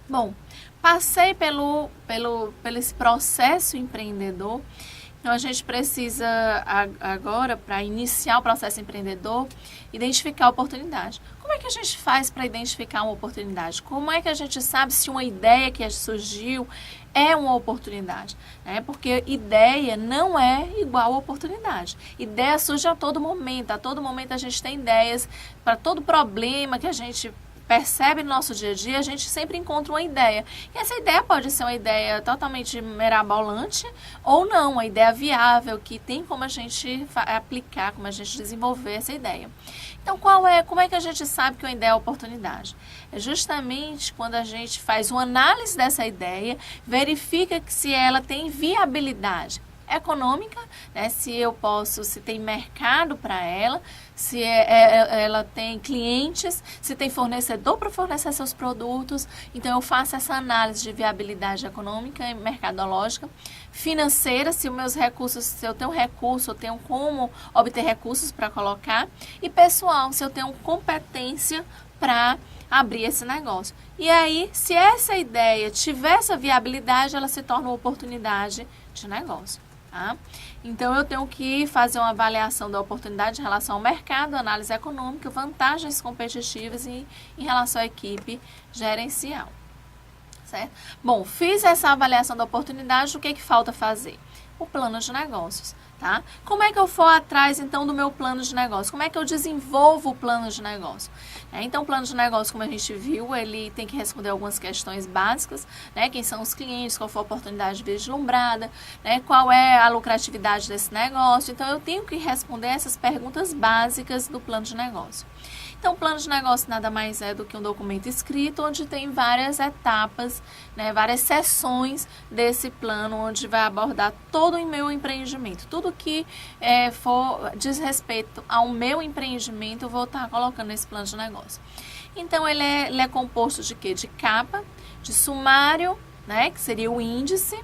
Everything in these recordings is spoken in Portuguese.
Bom, passei pelo esse processo empreendedor. Então, a gente precisa agora, para iniciar o processo empreendedor, identificar a oportunidade. Como é que a gente faz para identificar uma oportunidade? Como é que a gente sabe se uma ideia que surgiu é uma oportunidade? Porque ideia não é igual a oportunidade. Ideia surge a todo momento a gente tem ideias. Para todo problema que a gente percebe no nosso dia a dia, a gente sempre encontra uma ideia. E essa ideia pode ser uma ideia totalmente mirabolante ou não, uma ideia viável, que tem como a gente aplicar, como a gente desenvolver essa ideia. Então, como é que a gente sabe que uma ideia é oportunidade? É justamente quando a gente faz uma análise dessa ideia, verifica que se ela tem viabilidade econômica, né? Se tem mercado para ela, se ela tem clientes, se tem fornecedor para fornecer seus produtos. Então, eu faço essa análise de viabilidade econômica e mercadológica, financeira, se eu tenho recurso, eu tenho como obter recursos para colocar, e pessoal, se eu tenho competência para abrir esse negócio. E aí, se essa ideia tiver essa viabilidade, ela se torna uma oportunidade de negócio. Tá? Então, eu tenho que fazer uma avaliação da oportunidade em relação ao mercado, análise econômica, vantagens competitivas e em relação à equipe gerencial. Certo? Bom, fiz essa avaliação da oportunidade, o que falta fazer? O plano de negócios. Tá? Como é que eu for atrás, então, do meu plano de negócio? Como é que eu desenvolvo o plano de negócio? Então, o plano de negócio, como a gente viu, ele tem que responder algumas questões básicas, né? Quem são os clientes, qual foi a oportunidade vislumbrada, né? Qual é a lucratividade desse negócio. Então, eu tenho que responder essas perguntas básicas do plano de negócio. Então, o plano de negócio nada mais é do que um documento escrito, onde tem várias etapas, né, várias seções desse plano, onde vai abordar todo o meu empreendimento. Tudo que diz respeito ao meu empreendimento, eu vou estar colocando nesse plano de negócio. Então, ele é composto de quê? De capa, de sumário, né, que seria o índice,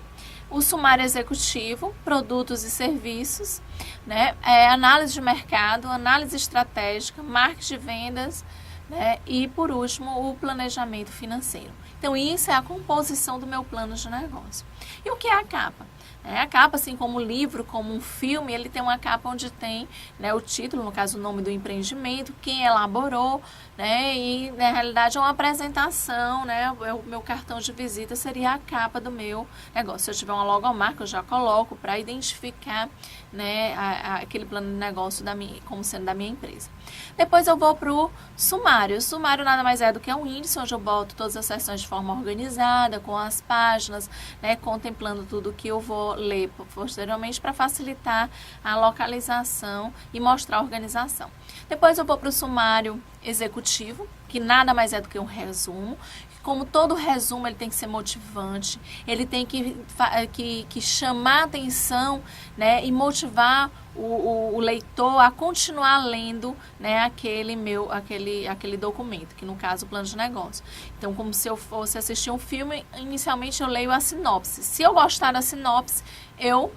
o sumário executivo, produtos e serviços, né? Análise de mercado, análise estratégica, marketing de vendas, né? E, por último, o planejamento financeiro. Então, isso é a composição do meu plano de negócio. E o que é a capa? A capa, assim como o livro, como um filme, ele tem uma capa onde tem, né, o título, no caso o nome do empreendimento, quem elaborou, né, e na realidade é uma apresentação, né, o meu cartão de visita seria a capa do meu negócio. Se eu tiver uma logomarca, eu já coloco para identificar, né, aquele plano de negócio como sendo da minha empresa. Depois eu vou para o sumário. O sumário nada mais é do que um índice onde eu boto todas as seções de forma organizada, com as páginas, né, contemplando tudo que eu vou ler posteriormente para facilitar a localização e mostrar a organização. Depois eu vou para o sumário executivo, que nada mais é do que um resumo. Como todo resumo, ele tem que ser motivante, ele tem que chamar a atenção, né, e motivar o leitor a continuar lendo, né, aquele documento, que no caso o plano de negócio. Então, como se eu fosse assistir um filme, inicialmente eu leio a sinopse. Se eu gostar da sinopse, eu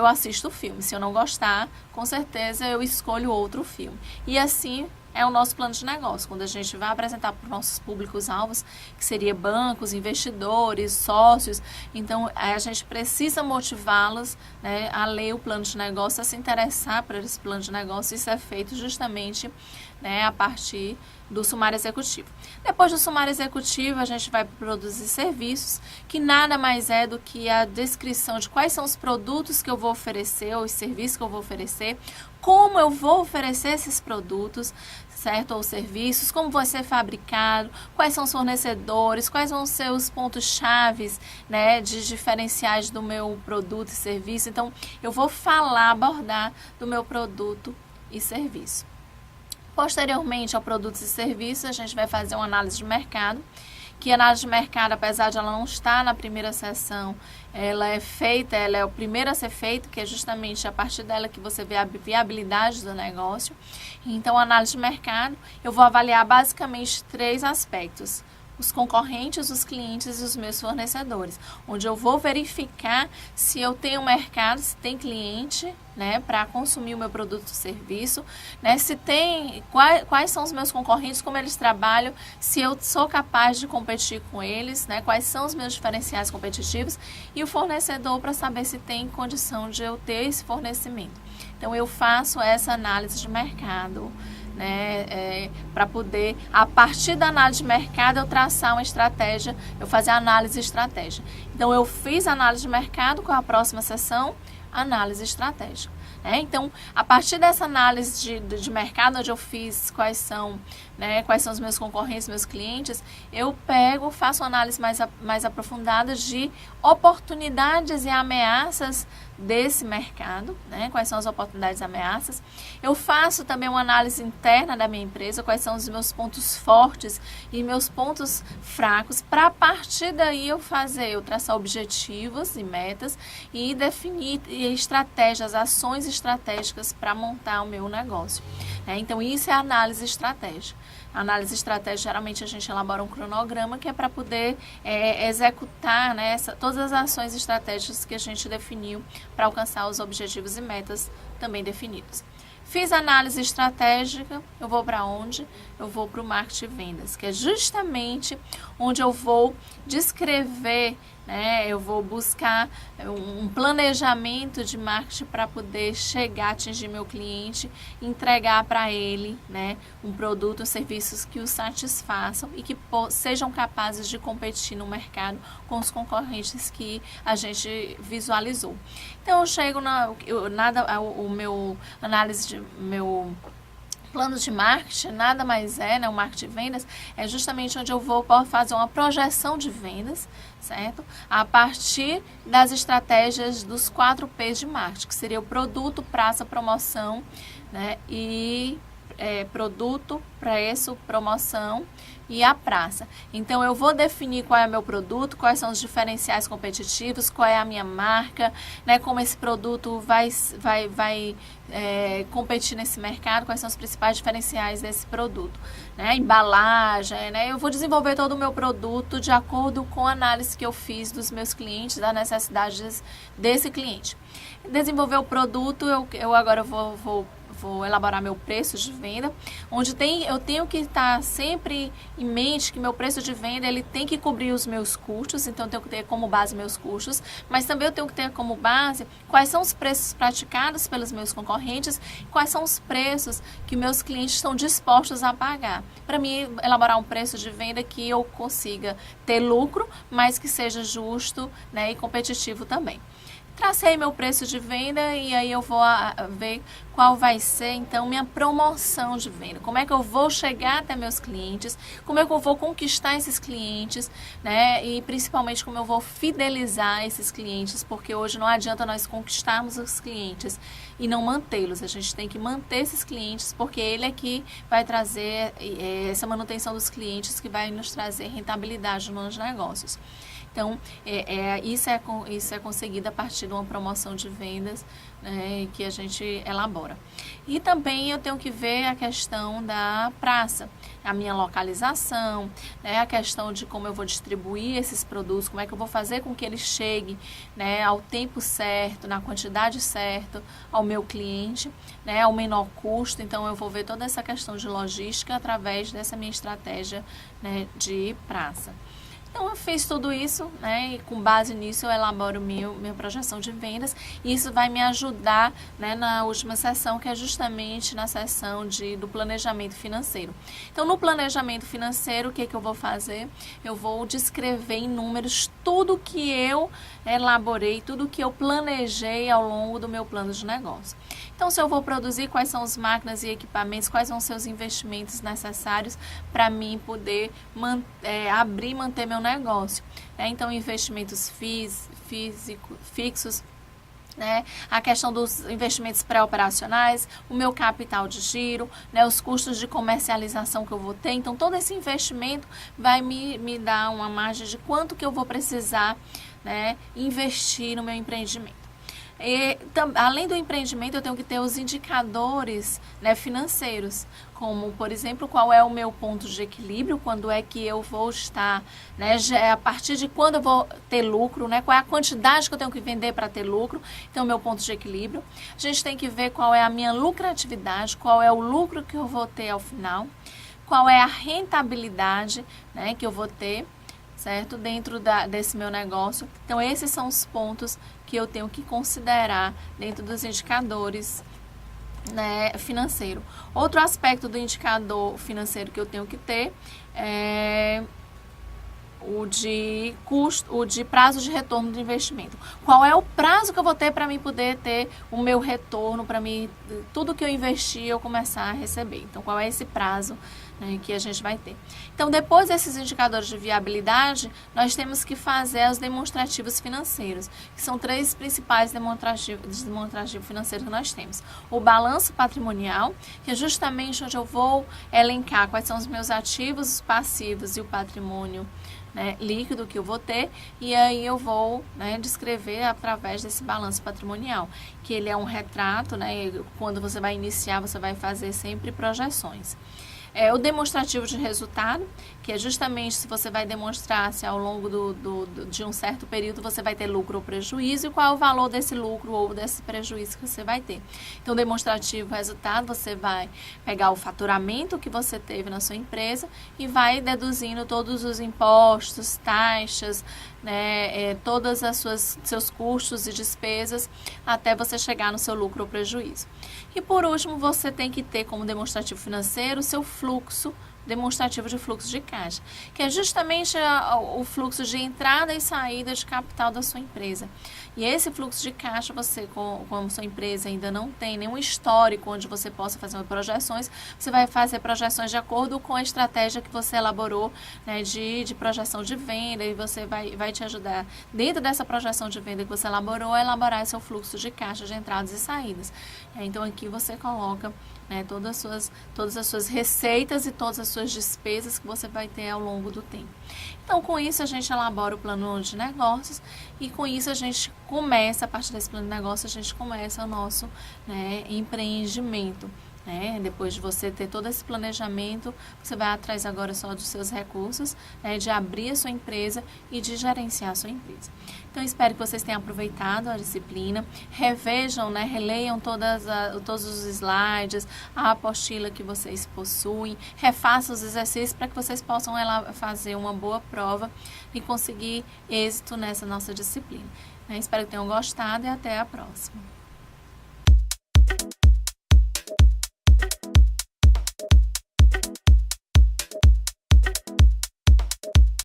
assisto o filme. Se eu não gostar, com certeza eu escolho outro filme. E assim é o nosso plano de negócio, quando a gente vai apresentar para os nossos públicos-alvos, que seria bancos, investidores, sócios. Então, a gente precisa motivá-los, né, a ler o plano de negócio, a se interessar por esse plano de negócio. Isso é feito justamente, né, a partir do sumário executivo. Depois do sumário executivo, a gente vai para produtos e serviços, que nada mais é do que a descrição de quais são os produtos que eu vou oferecer, ou os serviços que eu vou oferecer, como eu vou oferecer esses produtos, certo? Ou serviços, como vai ser fabricado, quais são os fornecedores, quais vão ser os pontos-chaves, né, de diferenciais do meu produto e serviço. Então, eu vou abordar do meu produto e serviço. Posteriormente ao produtos e serviços, a gente vai fazer uma análise de mercado, que a análise de mercado, apesar de ela não estar na primeira sessão, ela é o primeiro a ser feito, que é justamente a partir dela que você vê a viabilidade do negócio. Então, a análise de mercado, eu vou avaliar basicamente 3 aspectos: os concorrentes, os clientes e os meus fornecedores, onde eu vou verificar se eu tenho mercado, se tem cliente, né, para consumir o meu produto ou serviço, né, se tem, quais são os meus concorrentes, como eles trabalham, se eu sou capaz de competir com eles, né, quais são os meus diferenciais competitivos, e o fornecedor para saber se tem condição de eu ter esse fornecimento. Então eu faço essa análise de mercado, né, para poder, a partir da análise de mercado, eu traçar uma estratégia, eu fazer a análise estratégica. Então eu fiz a análise de mercado, com a próxima sessão, análise estratégica. Então, a partir dessa análise de mercado, onde eu fiz quais são os meus concorrentes, meus clientes, eu faço uma análise mais aprofundada de oportunidades e ameaças desse mercado, né? Quais são as oportunidades e ameaças. Eu faço também uma análise interna da minha empresa, quais são os meus pontos fortes e meus pontos fracos, para a partir daí eu traçar objetivos e metas e definir estratégias, ações estratégicas para montar o meu negócio. Então, isso é a análise estratégica. A análise estratégica, geralmente a gente elabora um cronograma que é para poder executar, né, todas as ações estratégicas que a gente definiu para alcançar os objetivos e metas também definidos. Fiz análise estratégica, eu vou para onde? Eu vou para o marketing e vendas, que é justamente onde eu vou descrever, né, eu vou buscar um planejamento de marketing para poder chegar, atingir meu cliente, entregar para ele, né, um produto ou serviços que o satisfaçam e que sejam capazes de competir no mercado com os concorrentes que a gente visualizou. Então eu chego meu plano de marketing nada mais né, o marketing de vendas é justamente onde eu vou fazer uma projeção de vendas, certo? A partir das estratégias dos 4 P's de marketing, que seria o produto, praça, promoção, né? E produto, preço, promoção e a praça. Então eu vou definir qual é o meu produto, quais são os diferenciais competitivos, qual é a minha marca, né, como esse produto vai competir nesse mercado, quais são os principais diferenciais desse produto, né, embalagem, né, eu vou desenvolver todo o meu produto de acordo com a análise que eu fiz dos meus clientes, das necessidades desse cliente. Desenvolver o produto, eu agora vou elaborar meu preço de venda, onde eu tenho que estar sempre em mente que meu preço de venda ele tem que cobrir os meus custos, então eu tenho que ter como base meus custos, mas também eu tenho que ter como base quais são os preços praticados pelos meus concorrentes, quais são os preços que meus clientes estão dispostos a pagar. Para mim, elaborar um preço de venda que eu consiga ter lucro, mas que seja justo, né, e competitivo também. Tracei meu preço de venda e aí eu vou ver qual vai ser, então, minha promoção de venda. Como é que eu vou chegar até meus clientes, como é que eu vou conquistar esses clientes, né? E principalmente como eu vou fidelizar esses clientes, porque hoje não adianta nós conquistarmos os clientes e não mantê-los. A gente tem que manter esses clientes, porque ele é que vai trazer essa manutenção dos clientes que vai nos trazer rentabilidade nos negócios. Então, isso é conseguido a partir de uma promoção de vendas, né, que a gente elabora. E também eu tenho que ver a questão da praça, a minha localização, né, a questão de como eu vou distribuir esses produtos, como é que eu vou fazer com que eles cheguem, né, ao tempo certo, na quantidade certa, ao meu cliente, né, ao menor custo. Então, eu vou ver toda essa questão de logística através dessa minha estratégia, né, de praça. Então, eu fiz tudo isso, né, e com base nisso eu elaboro minha projeção de vendas, e isso vai me ajudar, né, na última sessão, que é justamente na sessão do planejamento financeiro. Então, no planejamento financeiro, o que eu vou fazer? Eu vou descrever em números tudo que eu elaborei, tudo que eu planejei ao longo do meu plano de negócio. Então, se eu vou produzir, quais são as máquinas e equipamentos, quais são os seus investimentos necessários para mim poder abrir e manter meu negócio. Então, investimentos fixos, né? A questão dos investimentos pré-operacionais, o meu capital de giro, né? Os custos de comercialização que eu vou ter. Então, todo esse investimento vai me dar uma margem de quanto que eu vou precisar, né, investir no meu empreendimento. Além do empreendimento, eu tenho que ter os indicadores, né, financeiros, como, por exemplo, qual é o meu ponto de equilíbrio, quando é que eu vou estar, né, a partir de quando eu vou ter lucro, né, qual é a quantidade que eu tenho que vender para ter lucro, então o meu ponto de equilíbrio. A gente tem que ver qual é a minha lucratividade, qual é o lucro que eu vou ter ao final, qual é a rentabilidade, né, que eu vou ter, certo? Dentro desse meu negócio. Então, esses são os pontos que eu tenho que considerar dentro dos indicadores, né, financeiro. Outro aspecto do indicador financeiro que eu tenho que ter é o de custo, o de prazo de retorno do investimento. Qual é o prazo que eu vou ter para mim poder ter o meu retorno, para mim, tudo que eu investi eu começar a receber. Então, qual é esse prazo, né, que a gente vai ter. Então, depois desses indicadores de viabilidade, nós temos que fazer os demonstrativos financeiros, que são 3 principais demonstrativos financeiros que nós temos. O balanço patrimonial, que é justamente onde eu vou elencar quais são os meus ativos, os passivos e o patrimônio, né, líquido que eu vou ter, e aí eu vou, né, descrever através desse balanço patrimonial, que ele é um retrato, né, quando você vai iniciar, você vai fazer sempre projeções. O demonstrativo de resultado, que é justamente se você vai demonstrar se ao longo de um certo período você vai ter lucro ou prejuízo e qual é o valor desse lucro ou desse prejuízo que você vai ter. Então, demonstrativo resultado, você vai pegar o faturamento que você teve na sua empresa e vai deduzindo todos os impostos, taxas, né, todas as seus custos e despesas até você chegar no seu lucro ou prejuízo. E por último, você tem que ter como demonstrativo financeiro o seu fluxo demonstrativo de fluxo de caixa, que é justamente o fluxo de entrada e saída de capital da sua empresa. E esse fluxo de caixa, você, como sua empresa ainda não tem nenhum histórico onde você possa fazer projeções, você vai fazer projeções de acordo com a estratégia que você elaborou, né, de projeção de venda, e você vai te ajudar, dentro dessa projeção de venda que você elaborou, a elaborar seu fluxo de caixa de entradas e saídas. Então, aqui você coloca, né, todas as suas receitas e todas as suas despesas que você vai ter ao longo do tempo. Então, com isso, a gente elabora o plano de negócios e com isso a gente começa, a partir desse plano de negócio, a gente começa o nosso, né, empreendimento. Né? Depois de você ter todo esse planejamento, você vai atrás agora só dos seus recursos, né, de abrir a sua empresa e de gerenciar a sua empresa. Então, espero que vocês tenham aproveitado a disciplina, revejam, né, releiam todos os slides, a apostila que vocês possuem, refaçam os exercícios para que vocês possam fazer uma boa prova e conseguir êxito nessa nossa disciplina. Espero que tenham gostado e até a próxima.